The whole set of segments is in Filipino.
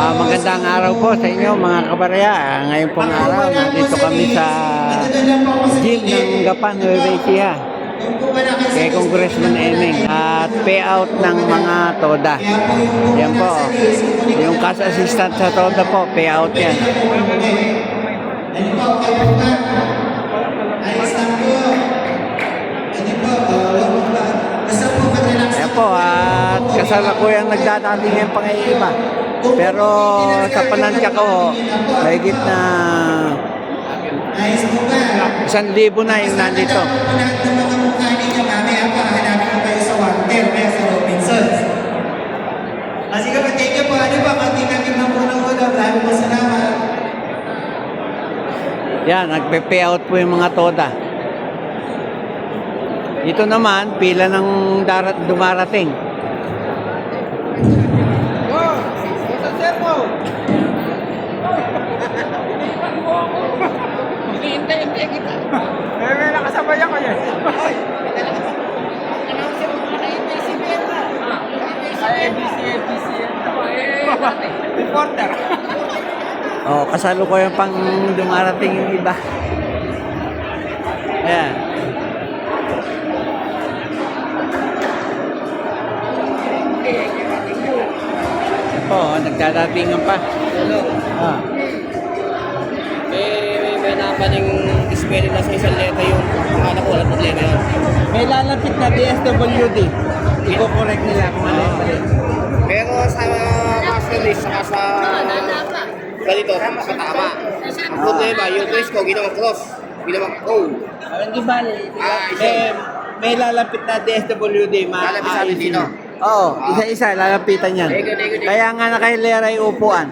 Magandang araw po sa inyo mga kabarya. Ngayon pong araw, nandito kami sa gym ng Gapan, Nueva Ecija kay Congressman Eming at payout ng mga TODA. Yan po, yung cash assistant sa TODA po, payout yan. Yan po, at kasalukuyang nagdadating yung pang-iiba. Pero sa panansya ko, mahigit na 1,000 na yung nandito. Sige po, thank you po. Ano ba? Kanting-kanting na po ng ulam. Lalo po salamat. Yan, nagpe-payout po yung mga TODA. Ito naman, pila ng dumarating. Hinihintay kita. May nakasabay ako yan. Announcer mo na yung ABCBN na. ABCBN. Reporter. Oh, kasalukuyang pang dumarating yung iba. Ayan. Po, nagdadatingan pa. Ah. May napaning spelling na sa isang letra yung pangalan ko, walang problema yun. May lalapit na DSWD. Iko-correct nila kung ano yung mali. Pero sa master list, saka sa ganito, matama. Ang problema, yung place ko, ginawang cross, ginawang O. Hindi bali. May lalapit na DSWD. Lalapit sa amin dito. Oo, isa-isa, lalapitan yan. Kaya nga nakahilera yung upuan.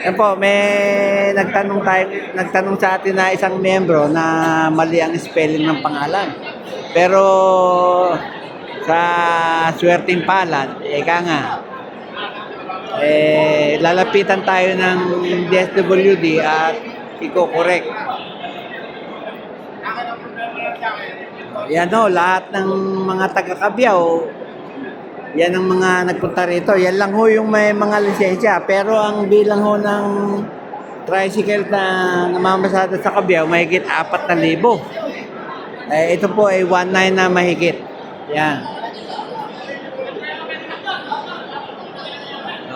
Yan po, may nagtanong sa atin na isang miyembro na mali ang spelling ng pangalan. Pero sa swerteng palad, lalapitan tayo ng DSWD at iko-correct. Yan o, lahat ng mga taga-Cabiao, yan ang mga nagpunta rito. Yan lang ho yung may mga lisensya. Pero ang bilang ho ng tricycle na namamasada sa Cabiao, mahigit 4,000. Ito po ay 1,900 na mahigit. Yan.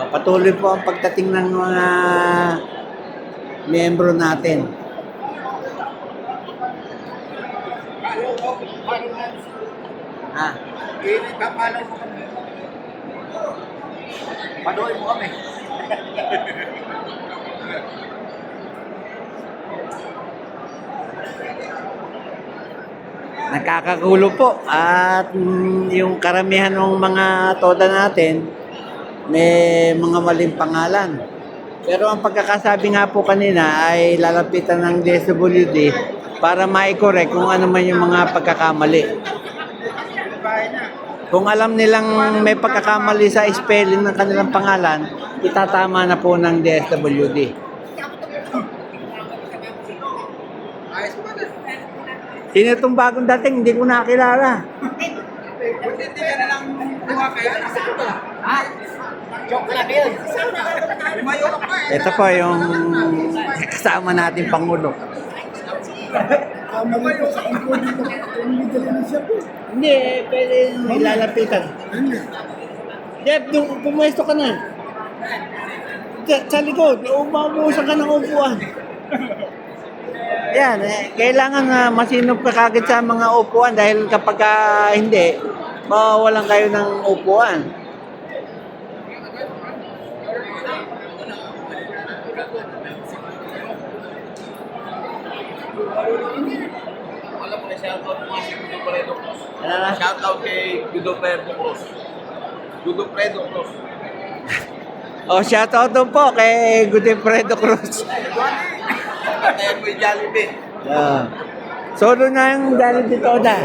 Patuloy po ang pagdating ng mga miyembro natin. Ah. Panuhin mo kami. Nakakagulo po at yung karamihan ng mga TODA natin may mga maling pangalan. Pero ang pagkakasabi nga po kanina ay lalapitan ng DSWD para ma-correct kung ano man yung mga pagkakamali. Kung alam nilang may pagkakamali sa spelling ng kanilang pangalan, itatama na po ng DSWD. Sino itong bagong dating? Hindi ko nakilala. Hindi ka na lang kumapaya. Ha? Joke lang yun. Ito po yung kasama natin Pangulo. Hindi, pwede ilalapitan. Jeff, pumuesto ka na. Sa likod, umuusan ka ng upuan. Yan, kailangan masinop ka kagad sa mga upuan dahil kapag hindi, mawawalan kayo ng upuan. Alam mo na shoutout mo si Gudopredo Cruz. Ano na? Shoutout kay Gudopredo Cruz. Gudopredo Cruz. O, shoutout doon po kay Godefredo Cruz. Patayan mo yung Jollibee. Solo na yung Jollibee TODA.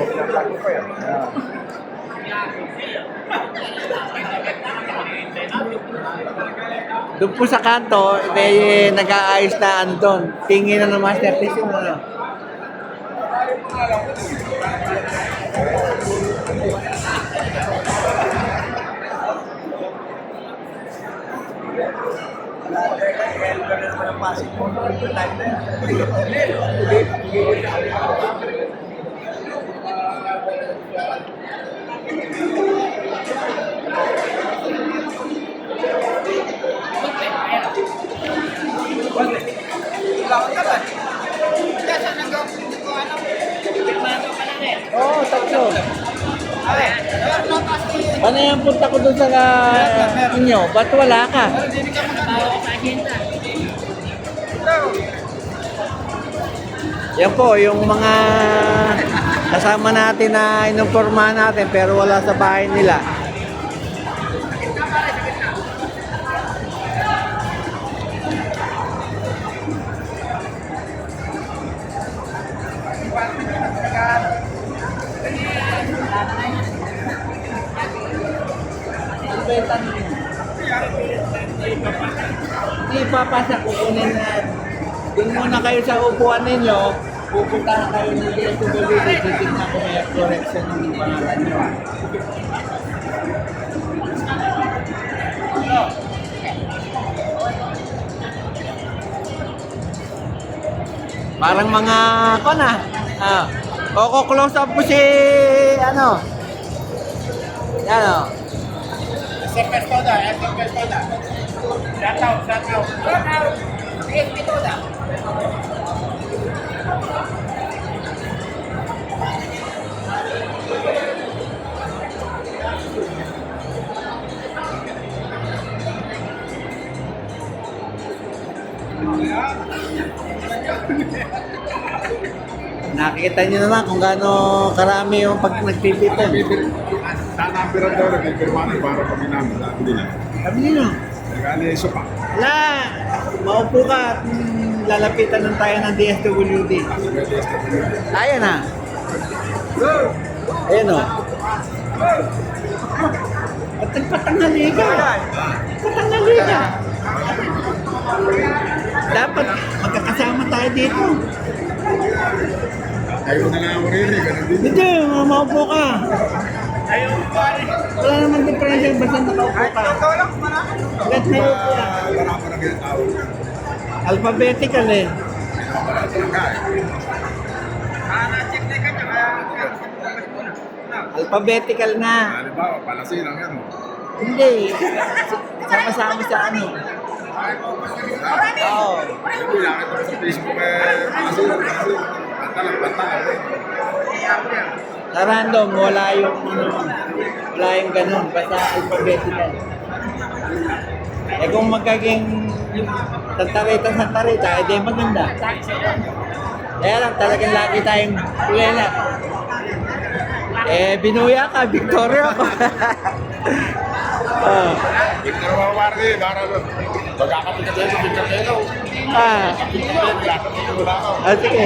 Doon po sa kanto, may nag-aayos na andon. Tingin na ng masterpiece yung ano. Oo, tatlo. Ano yung punta ko doon sa inyo? Ba't wala ka? Yan po, yung mga kasama natin na inupormahan natin pero wala sa bahay nila. Hindi ipapasa, kukunin na. Doon muna kayo sa upuan ninyo, pupuntahan kayo ng DSWD, titignan ko may correction ng pangalan nyo. Parang mga ako na. Close up po si ano. Yan o. SMP toda. Shout out. SMP toda. Nakikita nyo naman kung gaano karami yung pag nagpipipon. Sana ang pira daw nagpipirmahan para kami namin. Sabi nila. Sabi nyo, Nag-ano yung sopa. wala, maupo ka at lalapitan ng tayo ng DSWD. Ayan na. Ayan o. At nagpatanghali ka. Patanghali ka. Dapat magkakasama tayo dito. Ayaw na lang ako rin eh. Ganun din. Hindi, maupo ka. Wala naman differential, basta nakaupo ka. Hanggat may upo ka. Wala pa na ginatawag. Alphabetical eh. Wala talaga eh. Alphabetical na. Halimbawa, palasin lang yan. Hindi. Sama-sama sa ano. Oo. Hindi, nakita ko sa Facebook eh. Palasin. Pantalang. Sa random, wala yung ganun. Basta alphabetical. Eh kung magiging santarita, edi maganda. Kaya lang talagang lagi tayong kulela. Eh, binuya ka, Victoria ako. Oh. Victor Mamardi, darang magkakapit ka tayo sa Victor Telo. Wala ako. Sige.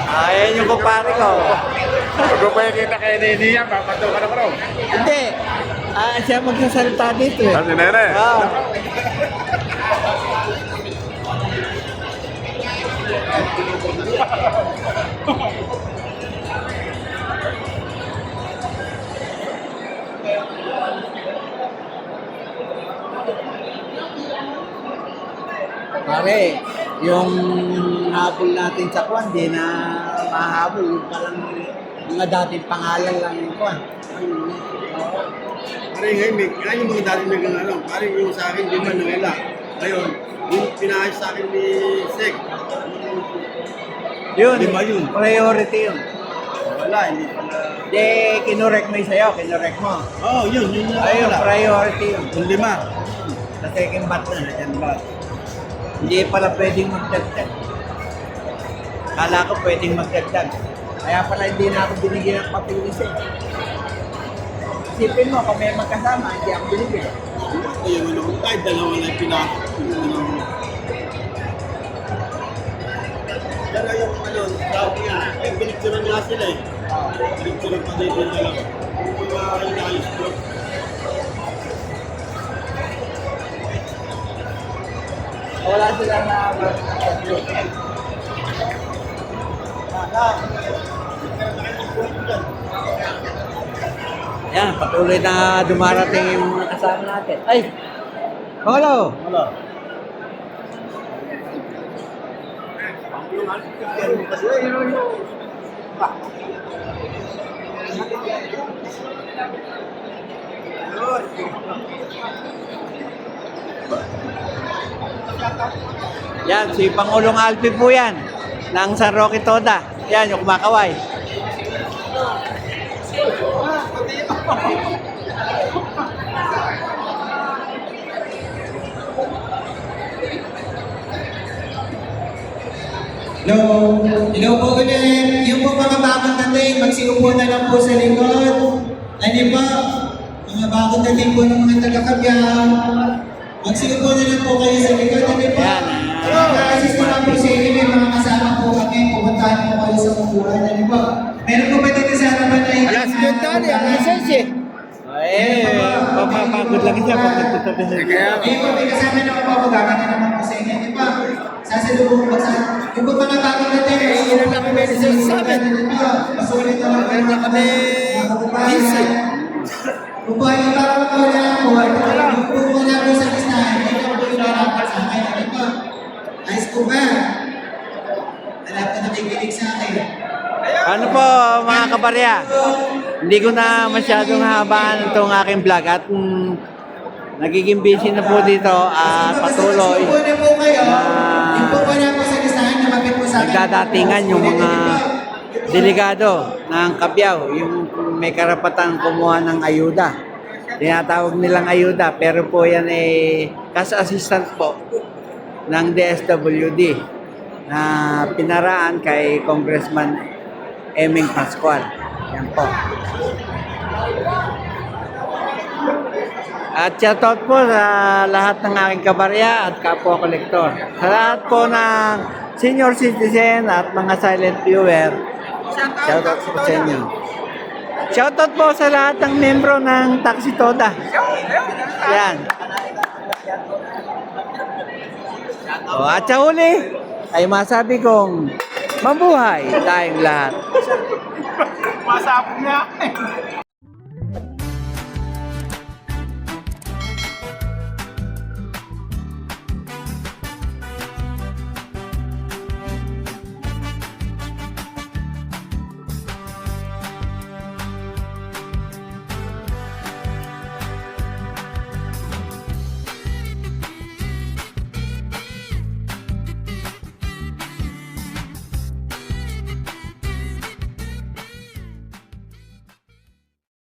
Ayan yung kumpare ko. Pag mo pa kita kay Nini yan, papato ka na bro. Hindi. Siya magsasalita dito eh. Si Nene? Oo. Pare, yung habol natin sa kwan, di na mahabol. Yung parang mga dating pangalan lang yung kwan. Pare, ngayon yung mga dati nag-ano, pare yung sa akin, di man nawala. Ngayon, yung pinahayos sa akin ni Sek, Yun, Di ba yun? priority yun. wala, hindi pala. Di, kinorek mo yung sa'yo, kinorek mo. Oo, yun yung Ayun, wala. priority yun. Yung 5. Sa second bat na. Second bat. Hindi pala pwedeng magdagdag. Kala ko pwedeng magdagdag. Kaya pala hindi na ako binigyan ng papilis eh. Isipin mo, kung may magkasama, hindi ako binigyan. Ayun, ano, kahit dalawa na yung pinahayos. Pero yung ano, dati nga, pinicturan nga sila eh. Pinicturan pa din yung dalawa. Yung mga inayos ko. Wala silang na... Yan, patuloy na dumarating yung mga kasama natin. Ay! Hello! Wala. Yan, si Pangulong Alpi po yan. Ng San Roque Toda. Yan, yung kumakaway. Hello. Hello po ulit. Yung po mga bagong dating, magsiupo na lang po sa likod. Ano po? Mga bagong dating po ng mga taga-Cabiao. Magsiupo na lang po kayo sa likod. Ano po? Yan. Mag-assist naman po sa inyo. May mga kasama po kami. Pupuntahan po kayo sa kukuhan. Ano po? Meron po ba dito sa harapan na ito? Alas, good daddy. Alas, eh. Papapagod lang siya pag nagtutabi sa Ayun po, may kasama naman po ako. Gagana naman po sa inyo. Ano po? Sasalubong po sa... Yung po mga bagong dating. Iinom lang kami sa amin. Masulit naman po. Meron lang kami busy. Upuan niyo para makawala po. Upo na po sa listahan. Ito po yung narapat sa akin. Ano po? Ayos po ba? Alam ko nakikinig sa akin. Ano po mga kabarya? Hindi ko na masyadong habaan itong aking vlog at nagiging busy na po dito at patuloy Upo na po kayo. na Upo na po sa listahan. Lumapit po sa akin. nagdadatingan yung mga delegado ng Cabiao, yung may karapatang kumuha ng ayuda. Tinatawag nilang ayuda pero po yan ay cash assistant po ng DSWD na pinaraan kay Congressman Eming Pascual. Yan po. At shoutout po sa lahat ng aking kabarya at kapwa kolektor. Sa lahat po ng senior citizen at mga silent viewer, shoutout po sa inyo. Shoutout po sa lahat ng membro ng Taxi Toda. Yan. At sa huli, ay masabi kong mabuhay tayong lahat. Masapong niya.